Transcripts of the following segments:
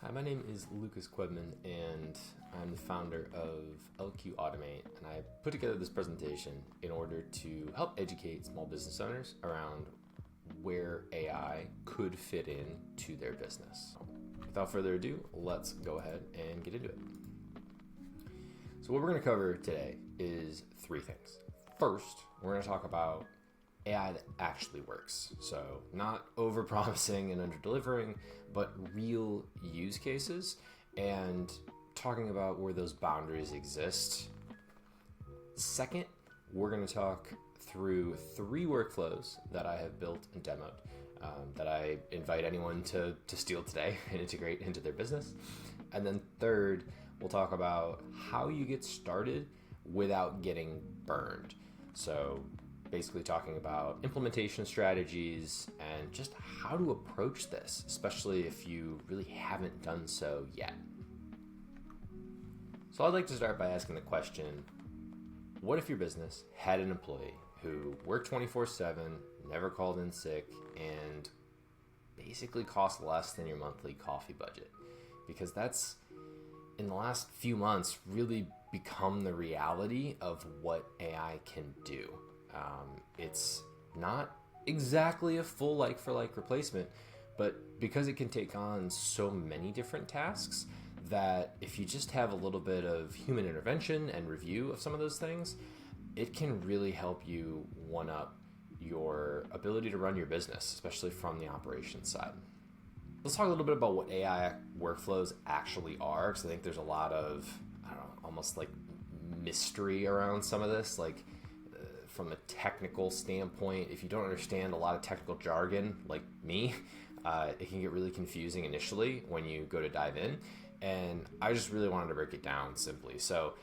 Hi, my name is Lucas Quedman, and I'm the founder of LQ Automate, and I put together this presentation in order to help educate small business owners around where AI could fit in to their business. Without further ado, let's go ahead and get into it. So what we're going to cover today is three things. First, we're going to talk about AI that actually works. So not over-promising and under-delivering, but real use cases and talking about where those boundaries exist. Second, we're going to talk through three workflows that I have built and demoed that I invite anyone to steal today and integrate into their business. And then third, we'll talk about how you get started without getting burned. So basically talking about implementation strategies and just how to approach this, especially if you really haven't done so yet. So I'd like to start by asking the question, what if your business had an employee who worked 24/7, never called in sick, and basically cost less than your monthly coffee budget? Because that's, in the last few months, really become the reality of what AI can do. It's not exactly a full like-for-like replacement, but because it can take on so many different tasks that if you just have a little bit of human intervention and review of some of those things, it can really help you one-up your ability to run your business, especially from the operations side. Let's talk a little bit about what AI workflows actually are, because I think there's a lot of, almost like mystery around some of this. Like from a technical standpoint, if you don't understand a lot of technical jargon like me, it can get really confusing initially when you go to dive in. And I just really wanted to break it down simply. So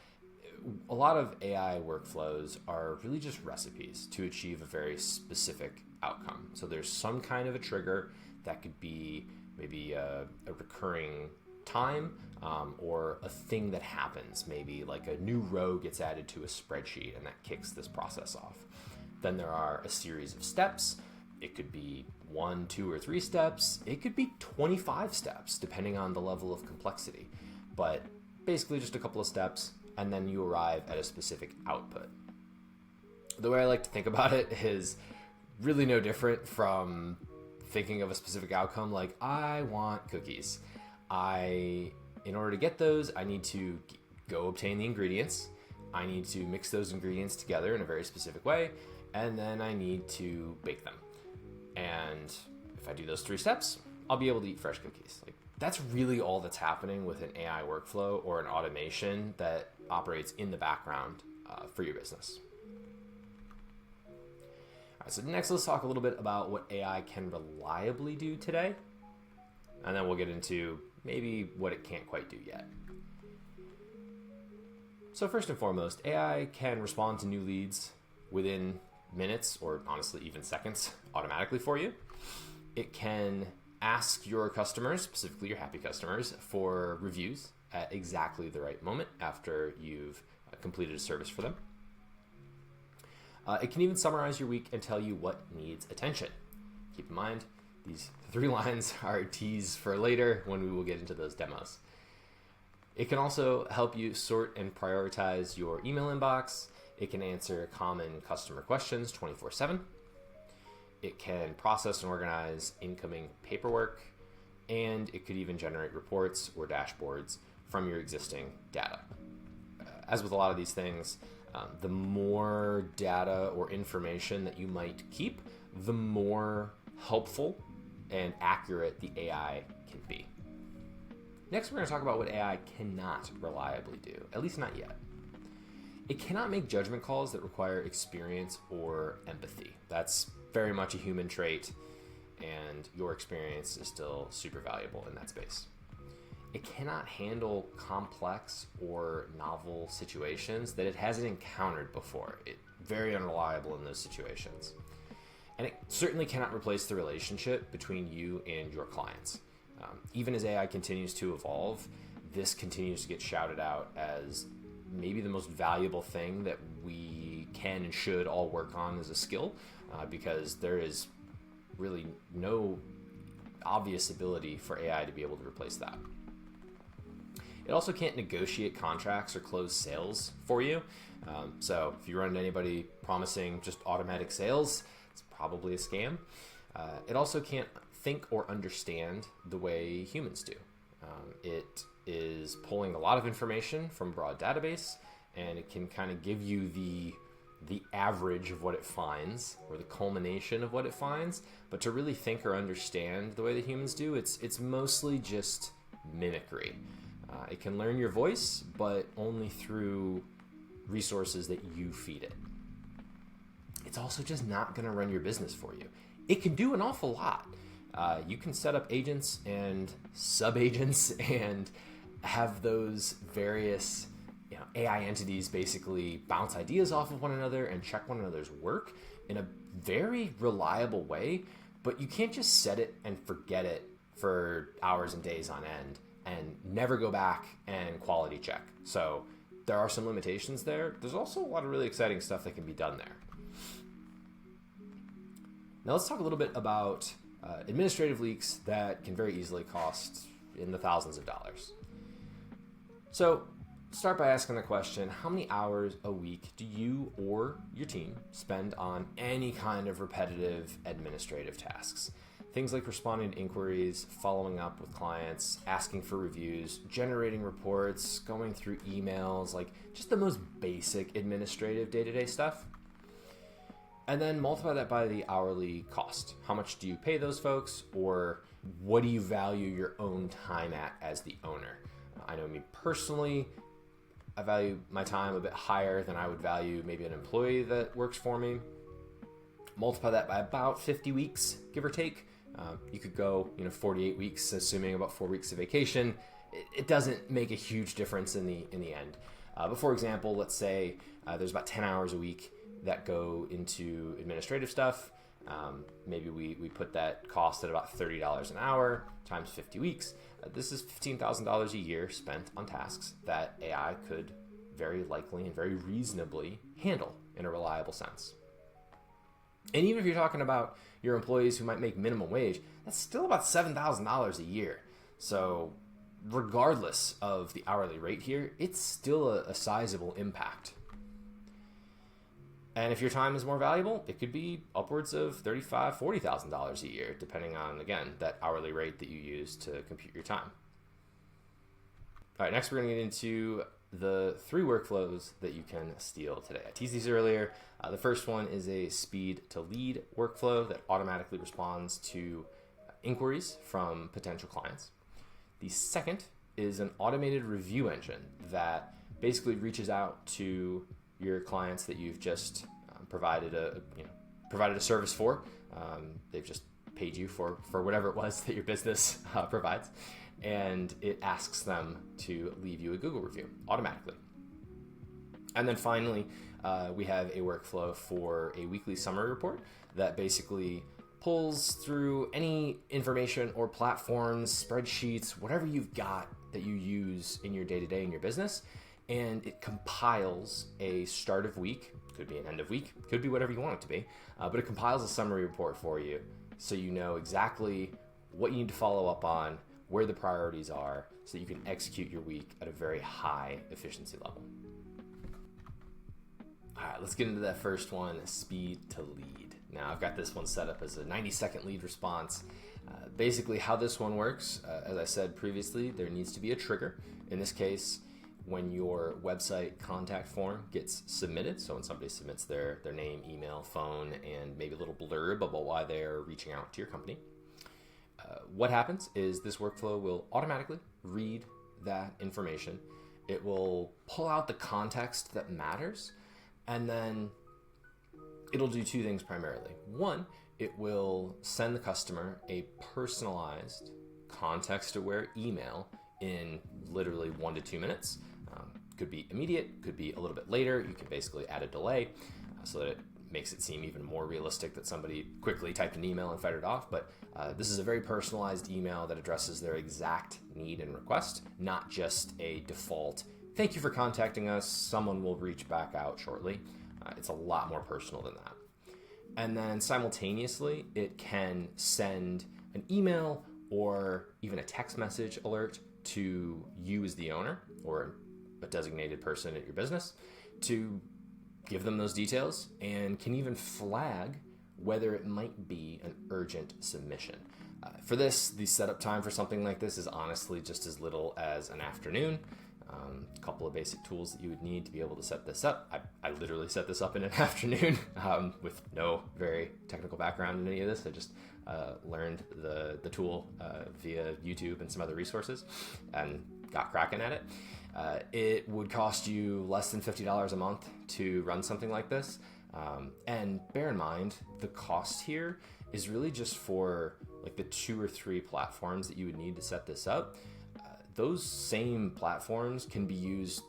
a lot of AI workflows are really just recipes to achieve a very specific outcome. So there's some kind of a trigger that could be maybe a recurring time or a thing that happens, maybe like a new row gets added to a spreadsheet and that kicks this process off. Then there are a series of steps. It could be 1, 2, or 3 steps. It could be 25 steps depending on the level of complexity, but basically just a couple of steps, and then you arrive at a specific output. The way I like to think about it is really no different from thinking of a specific outcome, like I want cookies. In order to get those, I need to go obtain the ingredients. I need to mix those ingredients together in a very specific way, and then I need to bake them. And if I do those 3 steps, I'll be able to eat fresh cookies. Like that's really all that's happening with an AI workflow or an automation that operates in the background for your business. All right, so next let's talk a little bit about what AI can reliably do today. And then we'll get into maybe what it can't quite do yet. So first and foremost, AI can respond to new leads within minutes, or honestly even seconds, automatically for you. It can ask your customers, specifically your happy customers, for reviews at exactly the right moment after you've completed a service for them. It can even summarize your week and tell you what needs attention. Keep in mind, these 3 lines are a tease for later when we will get into those demos. It can also help you sort and prioritize your email inbox. It can answer common customer questions 24/7. It can process and organize incoming paperwork, and it could even generate reports or dashboards from your existing data. As with a lot of these things, the more data or information that you might keep, the more helpful and accurate the AI can be. Next, we're going to talk about what AI cannot reliably do, at least not yet. It cannot make judgment calls that require experience or empathy. That's very much a human trait, and your experience is still super valuable in that space. It cannot handle complex or novel situations that it hasn't encountered before. It's very unreliable in those situations. And it certainly cannot replace the relationship between you and your clients. Even as AI continues to evolve, this continues to get shouted out as maybe the most valuable thing that we can and should all work on as a skill, because there is really no obvious ability for AI to be able to replace that. It also can't negotiate contracts or close sales for you. So if you run into anybody promising just automatic sales, it's probably a scam. It also can't think or understand the way humans do. It is pulling a lot of information from a broad database, and it can kind of give you the average of what it finds or the culmination of what it finds. But to really think or understand the way that humans do, it's mostly just mimicry. It can learn your voice, but only through resources that you feed it. It's also just not going to run your business for you. It can do an awful lot. You can set up agents and sub-agents and have those various AI entities basically bounce ideas off of one another and check one another's work in a very reliable way, but you can't just set it and forget it for hours and days on end and never go back and quality check. So there are some limitations there. There's also a lot of really exciting stuff that can be done there. Now let's talk a little bit about administrative leaks that can very easily cost in the thousands of dollars. So start by asking the question, how many hours a week do you or your team spend on any kind of repetitive administrative tasks? Things like responding to inquiries, following up with clients, asking for reviews, generating reports, going through emails, like just the most basic administrative day-to-day stuff. And then multiply that by the hourly cost. How much do you pay those folks, or what do you value your own time at as the owner? I know me personally, I value my time a bit higher than I would value maybe an employee that works for me. Multiply that by about 50 weeks, give or take. You could go 48 weeks, assuming about 4 weeks of vacation. It doesn't make a huge difference in the end. But for example, let's say there's about 10 hours a week that go into administrative stuff. Maybe we put that cost at about $30 an hour times 50 weeks. This is $15,000 a year spent on tasks that AI could very likely and very reasonably handle in a reliable sense. And even if you're talking about your employees who might make minimum wage, that's still about $7,000 a year. So regardless of the hourly rate here, it's still a sizable impact. And if your time is more valuable, it could be upwards of $35,000, $40,000 a year, depending on, again, that hourly rate that you use to compute your time. All right, next we're going to get into the 3 workflows that you can steal today. I teased these earlier. The first one is a speed to lead workflow that automatically responds to inquiries from potential clients. The second is an automated review engine that basically reaches out to your clients that you've just provided a service for. They've just paid you for whatever it was that your business provides, and it asks them to leave you a Google review automatically. And then finally, we have a workflow for a weekly summary report that basically pulls through any information or platforms, spreadsheets, whatever you've got that you use in your day-to-day in your business, and it compiles a start of week, could be an end of week, could be whatever you want it to be, but it compiles a summary report for you so you know exactly what you need to follow up on, where the priorities are, so that you can execute your week at a very high efficiency level. All right, let's get into that first one, speed to lead. Now, I've got this one set up as a 90-second lead response. Basically, how this one works, as I said previously, there needs to be a trigger. In this case, when your website contact form gets submitted, so when somebody submits their name, email, phone, and maybe a little blurb about why they're reaching out to your company, what happens is this workflow will automatically read that information. It will pull out the context that matters, and then it'll do 2 things primarily. One, it will send the customer a personalized, context-aware email in literally 1 to 2 minutes. Could be immediate, could be a little bit later. You can basically add a delay so that it makes it seem even more realistic that somebody quickly typed an email and fired it off. But this is a very personalized email that addresses their exact need and request, not just a default, thank you for contacting us, someone will reach back out shortly. It's a lot more personal than that. And then simultaneously, it can send an email or even a text message alert to you as the owner or a designated person at your business to give them those details, and can even flag whether it might be an urgent submission. For this, the setup time for something like this is honestly just as little as an afternoon. A couple of basic tools that you would need to be able to set this up. I literally set this up in an afternoon with no very technical background in any of this. I just learned the tool via YouTube and some other resources and got cracking at it. It would cost you less than $50 a month to run something like this. And bear in mind, the cost here is really just for like the 2 or 3 platforms that you would need to set this up. Those same platforms can be used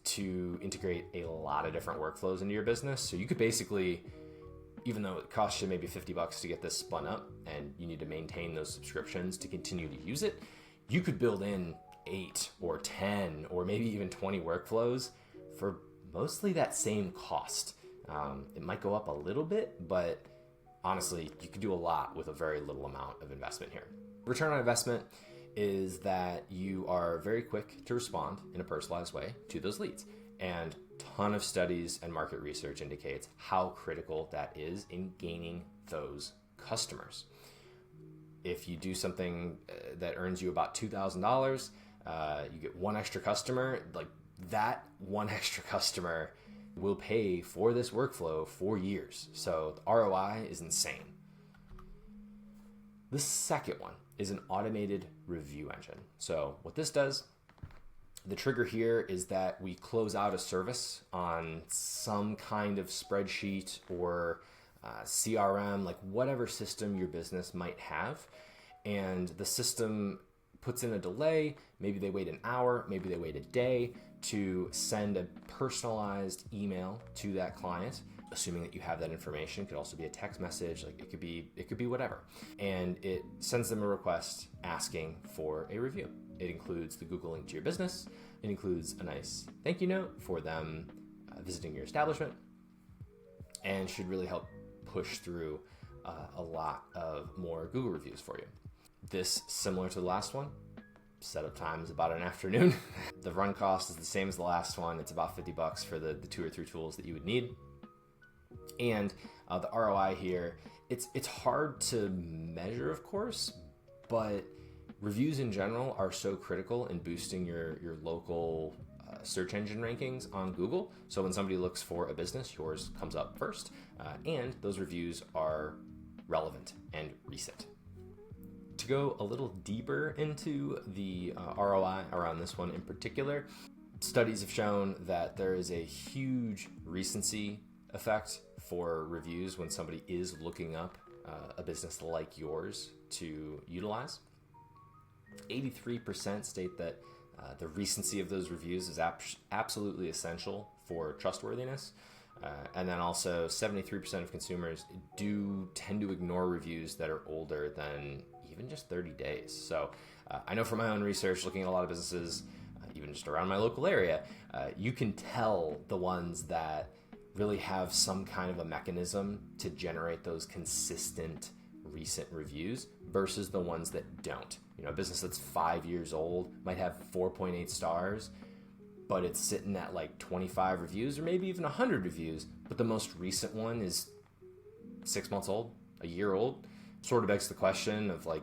to integrate a lot of different workflows into your business. So you could basically, even though it costs you maybe $50 to get this spun up and you need to maintain those subscriptions to continue to use it, you could build in 8 or 10 or maybe even 20 workflows for mostly that same cost. It might go up a little bit, but honestly, you could do a lot with a very little amount of investment here. Return on investment is that you are very quick to respond in a personalized way to those leads. And a ton of studies and market research indicates how critical that is in gaining those customers. If you do something that earns you about $2,000, you get one extra customer, like that one extra customer will pay for this workflow for years. So the ROI is insane. The second one is an automated review engine. So what this does, the trigger here is that we close out a service on some kind of spreadsheet or CRM, like whatever system your business might have. And the system puts in a delay. Maybe they wait an hour, maybe they wait a day to send a personalized email to that client, assuming that you have that information. It could also be a text message, like it could be whatever. And it sends them a request asking for a review. It includes the Google link to your business. It includes a nice thank you note for them visiting your establishment, and should really help push through a lot of more Google reviews for you. This, similar to the last one, setup time is about an afternoon. The run cost is the same as the last one. It's about $50 for the 2 or 3 tools that you would need. And the ROI here, it's hard to measure, of course, but reviews in general are so critical in boosting your local search engine rankings on Google. So when somebody looks for a business, yours comes up first, and those reviews are relevant and recent. To go a little deeper into the ROI around this one in particular, studies have shown that there is a huge recency effect for reviews when somebody is looking up a business like yours to utilize. 83% state that the recency of those reviews is absolutely essential for trustworthiness. And then also 73% of consumers do tend to ignore reviews that are older than even just 30 days. So I know from my own research, looking at a lot of businesses, even just around my local area, you can tell the ones that really have some kind of a mechanism to generate those consistent recent reviews versus the ones that don't. You know, a business that's 5 years old might have 4.8 stars, but it's sitting at like 25 reviews or maybe even 100 reviews, but the most recent one is 6 months old, a year old. Sort of begs the question of like,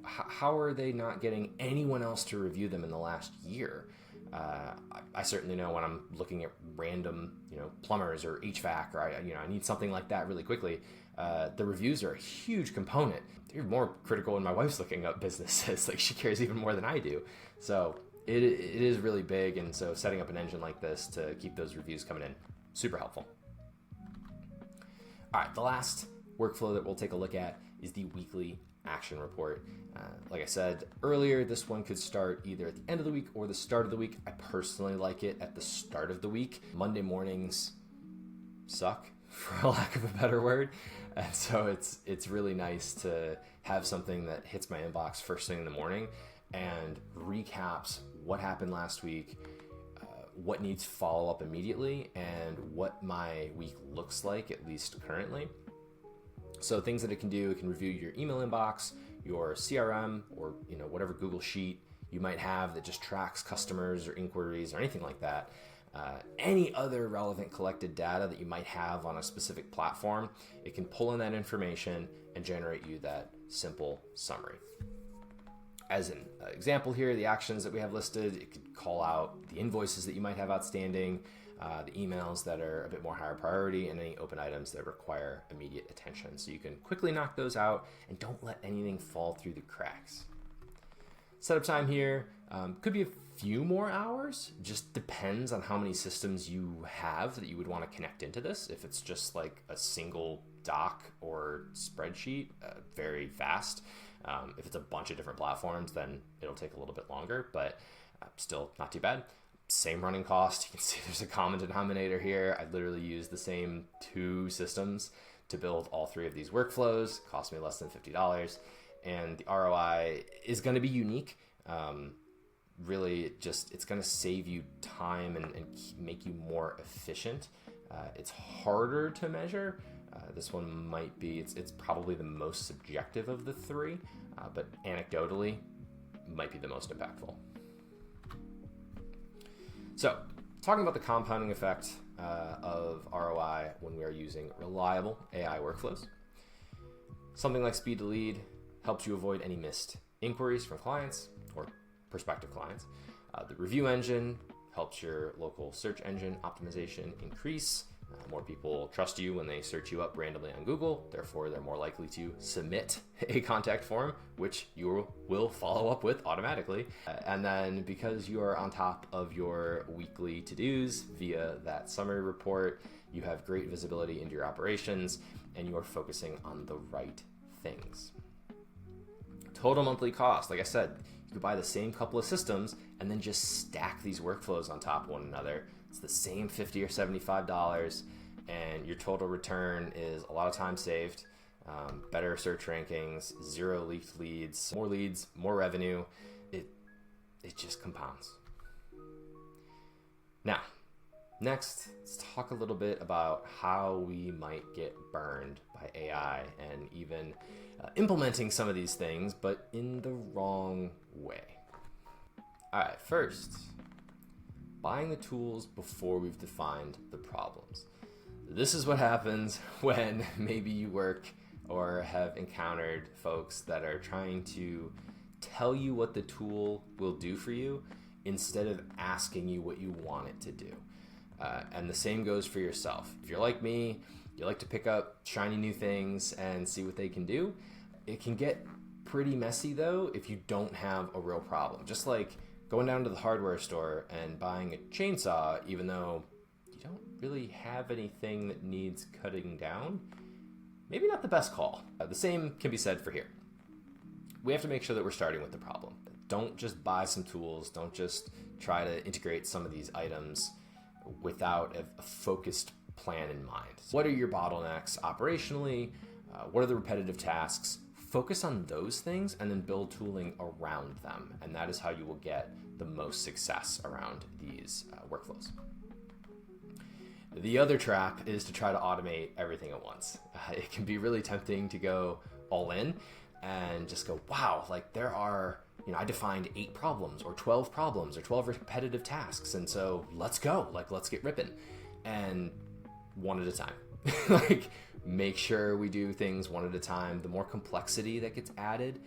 how are they not getting anyone else to review them in the last year? I certainly know when I'm looking at random, plumbers or HVAC, or I need something like that really quickly. The reviews are a huge component. They're more critical when my wife's looking up businesses. Like, she cares even more than I do. So it is really big. And so setting up an engine like this to keep those reviews coming in, super helpful. All right, the last workflow that we'll take a look at is the weekly action report. Like I said earlier, this one could start either at the end of the week or the start of the week. I personally like it at the start of the week. Monday mornings suck, for a lack of a better word. And so it's really nice to have something that hits my inbox first thing in the morning and recaps what happened last week, what needs follow-up immediately, and what my week looks like, at least currently. So things that it can do, it can review your email inbox, your CRM, or whatever Google Sheet you might have that just tracks customers or inquiries or anything like that. Any other relevant collected data that you might have on a specific platform, it can pull in that information and generate you that simple summary. As an example here, the actions that we have listed, it could call out the invoices that you might have outstanding, the emails that are a bit more higher priority, and any open items that require immediate attention. So you can quickly knock those out and don't let anything fall through the cracks. Setup time here could be a few more hours, just depends on how many systems you have that you would want to connect into this. If it's just like a single doc or spreadsheet, very fast. If it's a bunch of different platforms, then it'll take a little bit longer, but still not too bad. Same running cost. You can see there's a common denominator here. I literally used the same 2 systems to build all 3 of these workflows. It cost me less than $50, and the ROI is going to be unique. Really, it's going to save you time and make you more efficient. It's harder to measure. This one might be, it's probably the most subjective of the 3, but anecdotally might be the most impactful. So, talking about the compounding effect of ROI when we are using reliable AI workflows. Something like speed to lead helps you avoid any missed inquiries from clients or prospective clients. The review engine helps your local search engine optimization increase. More people trust you when they search you up randomly on Google. Therefore, they're more likely to submit a contact form, which you will follow up with automatically. And then because you are on top of your weekly to-dos via that summary report, you have great visibility into your operations and you are focusing on the right things. Total monthly cost, like I said, you could buy the same couple of systems and then just stack these workflows on top of one another. It's the same $50 or $75, and your total return is a lot of time saved, better search rankings, 0 leaked leads, more revenue. It just compounds. Now, next, let's talk a little bit about how we might get burned by AI and even implementing some of these things, but in the wrong way. All right, first, buying the tools before we've defined the problems. This is what happens when maybe you work or have encountered folks that are trying to tell you what the tool will do for you instead of asking you what you want it to do. And the same goes for yourself. If you're like me, you like to pick up shiny new things and see what they can do. It can get pretty messy though if you don't have a real problem. Just like going down to the hardware store and buying a chainsaw, even though you don't really have anything that needs cutting down, maybe not the best call. The same can be said for here. We have to make sure that we're starting with the problem. Don't just buy some tools. Don't just try to integrate some of these items without a focused plan in mind. What are your bottlenecks operationally? What are the repetitive tasks? Focus on those things and then build tooling around them. And that is how you will get the most success around these workflows. The other trap is to try to automate everything at once. It can be really tempting to go all in and just go, wow, like there are, I defined 8 problems or 12 problems or 12 repetitive tasks. And so let's go, let's get ripping. And one at a time. Make sure we do things one at a time. The more complexity that gets added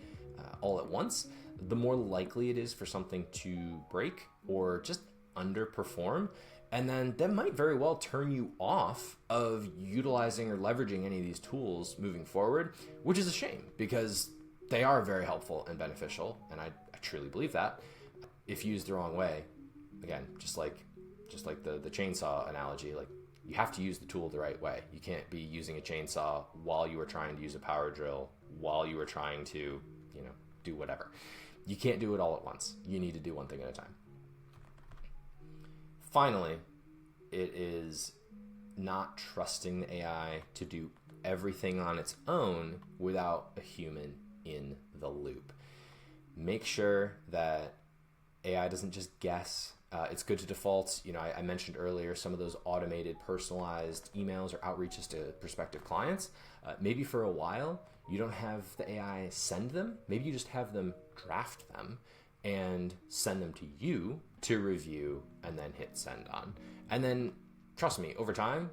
all at once, the more likely it is for something to break or just underperform. And then that might very well turn you off of utilizing or leveraging any of these tools moving forward, which is a shame because they are very helpful and beneficial. And I truly believe that. If used the wrong way, again, just like the chainsaw analogy, you have to use the tool the right way. You can't be using a chainsaw while you are trying to use a power drill, while you are trying to, do whatever. You can't do it all at once. You need to do one thing at a time. Finally, it is not trusting the AI to do everything on its own without a human in the loop. Make sure that AI doesn't just guess. It's good to default. I mentioned earlier some of those automated personalized emails or outreaches to prospective clients. Maybe for a while, you don't have the AI send them. Maybe you just have them draft them. and send them to you to review and then hit send on. And then, trust me, over time,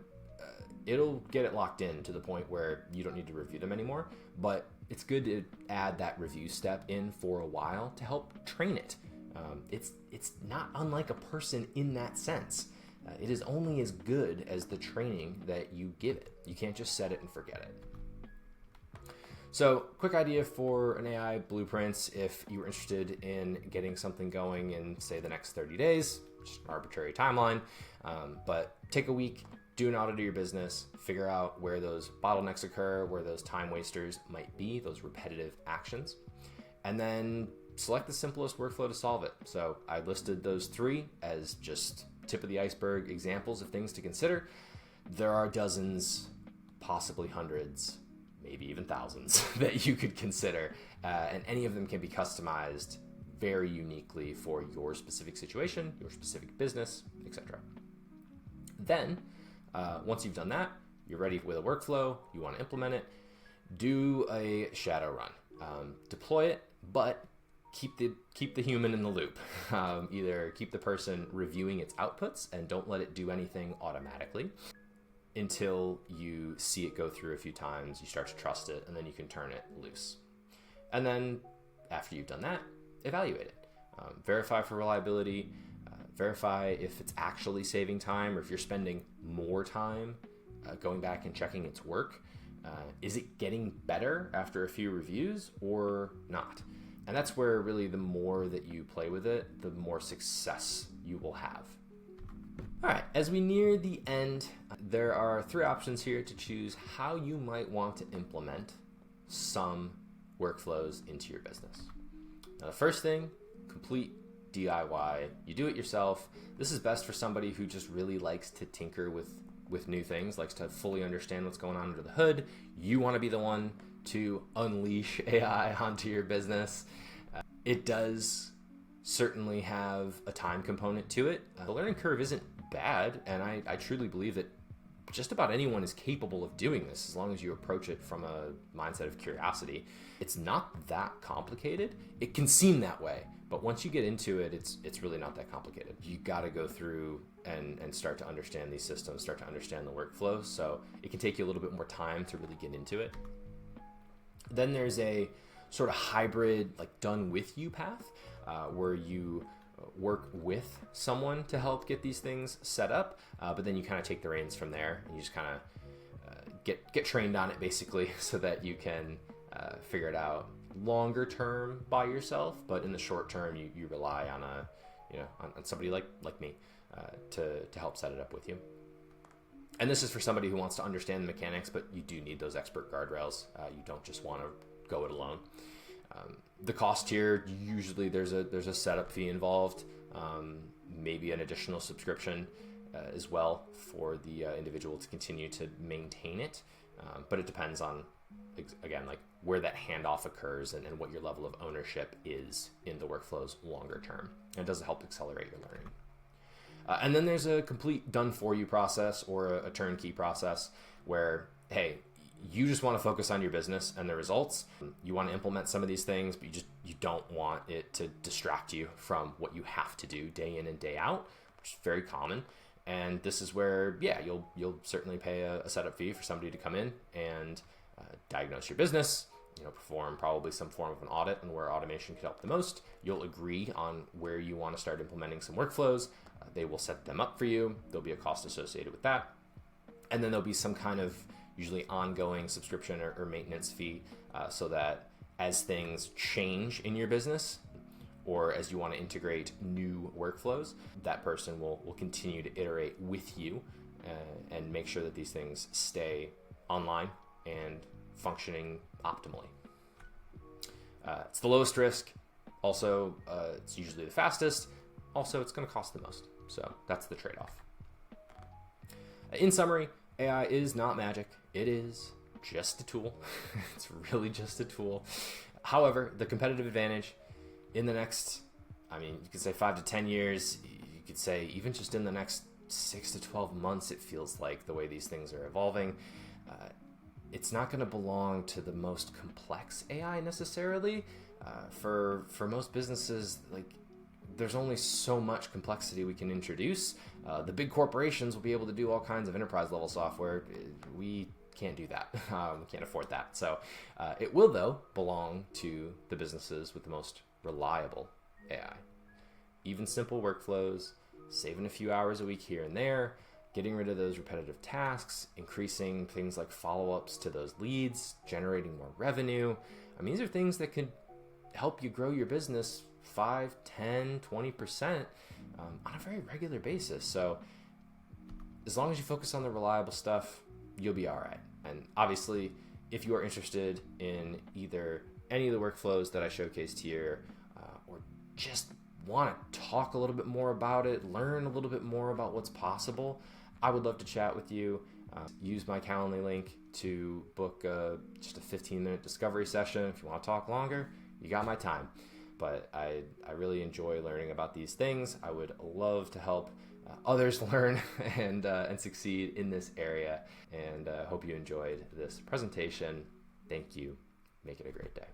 it'll get it locked in to the point where you don't need to review them anymore. But it's good to add that review step in for a while to help train it. It's not unlike a person in that sense. It is only as good as the training that you give it. You can't just set it and forget it. So, quick idea for an AI blueprint if you were interested in getting something going in, say, the next 30 days, just an arbitrary timeline. But take a week, do an audit of your business, figure out where those bottlenecks occur, where those time wasters might be, those repetitive actions, and then select the simplest workflow to solve it. So I listed those 3 as just tip of the iceberg examples of things to consider. There are dozens, possibly hundreds, maybe even thousands that you could consider, and any of them can be customized very uniquely for your specific situation, your specific business, etc. Then, once you've done that, you're ready with a workflow, you want to implement it, do a shadow run. Deploy it, but keep the human in the loop. Either keep the person reviewing its outputs and don't let it do anything automatically until you see it go through a few times, you start to trust it, and then you can turn it loose. And then after you've done that, evaluate it. Verify for reliability, verify if it's actually saving time or if you're spending more time going back and checking its work. Is it getting better after a few reviews or not? And that's where really the more that you play with it, the more success you will have. All right, as we near the end, there are 3 options here to choose how you might want to implement some workflows into your business. Now, the first thing, complete DIY. You do it yourself. This is best for somebody who just really likes to tinker with new things, likes to fully understand what's going on under the hood. You want to be the one to unleash AI onto your business. It does certainly have a time component to it. The learning curve isn't bad, and I truly believe that just about anyone is capable of doing this as long as you approach it from a mindset of curiosity. It's not that complicated. It can seem that way, but once you get into it, it's really not that complicated. You got to go through and start to understand these systems, start to understand the workflow, so it can take you a little bit more time to really get into it. Then there's a sort of hybrid, like done with you path, where you work with someone to help get these things set up, but then you kind of take the reins from there and you just kind of get trained on it basically so that you can figure it out longer term by yourself, but in the short term you rely on on somebody like me to help set it up with you. And this is for somebody who wants to understand the mechanics, but you do need those expert guardrails. You don't just want to go it alone. The cost here, usually there's a setup fee involved, maybe an additional subscription as well for the individual to continue to maintain it. But it depends on, again, like where that handoff occurs and what your level of ownership is in the workflows longer term. And it does help accelerate your learning. And then there's a complete done for you process or a turnkey process where, hey, you just want to focus on your business and the results. You want to implement some of these things, but you don't want it to distract you from what you have to do day in and day out, which is very common. And this is where, you'll certainly pay a setup fee for somebody to come in and diagnose your business, perform probably some form of an audit and where automation could help the most. You'll agree on where you want to start implementing some workflows. They will set them up for you. There'll be a cost associated with that. And then there'll be some kind of usually ongoing subscription or maintenance fee so that as things change in your business or as you want to integrate new workflows, that person will continue to iterate with you and make sure that these things stay online and functioning optimally. It's the lowest risk. Also, it's usually the fastest. Also, it's going to cost the most. So that's the trade-off. In summary, AI is not magic. It is just a tool. It's really just a tool. However, the competitive advantage in the next, you could say 5 to 10 years, you could say even just in the next 6 to 12 months, it feels like the way these things are evolving. It's not going to belong to the most complex AI necessarily. For most businesses, like, there's only so much complexity we can introduce. The big corporations will be able to do all kinds of enterprise level software. We can't do that. We can't afford that. So it will, though, belong to the businesses with the most reliable AI. Even simple workflows, saving a few hours a week here and there, getting rid of those repetitive tasks, increasing things like follow-ups to those leads, generating more revenue. I mean, these are things that could help you grow your business 5, 10, 20% on a very regular basis. So as long as you focus on the reliable stuff, you'll be all right. And obviously, if you are interested in either any of the workflows that I showcased here, or just want to talk a little bit more about it, learn a little bit more about what's possible, I would love to chat with you. Use my Calendly link to book just a 15-minute discovery session. If you want to talk longer, you got my time. But I really enjoy learning about these things. I would love to help others learn and succeed in this area. And hope you enjoyed this presentation. Thank you. Make it a great day.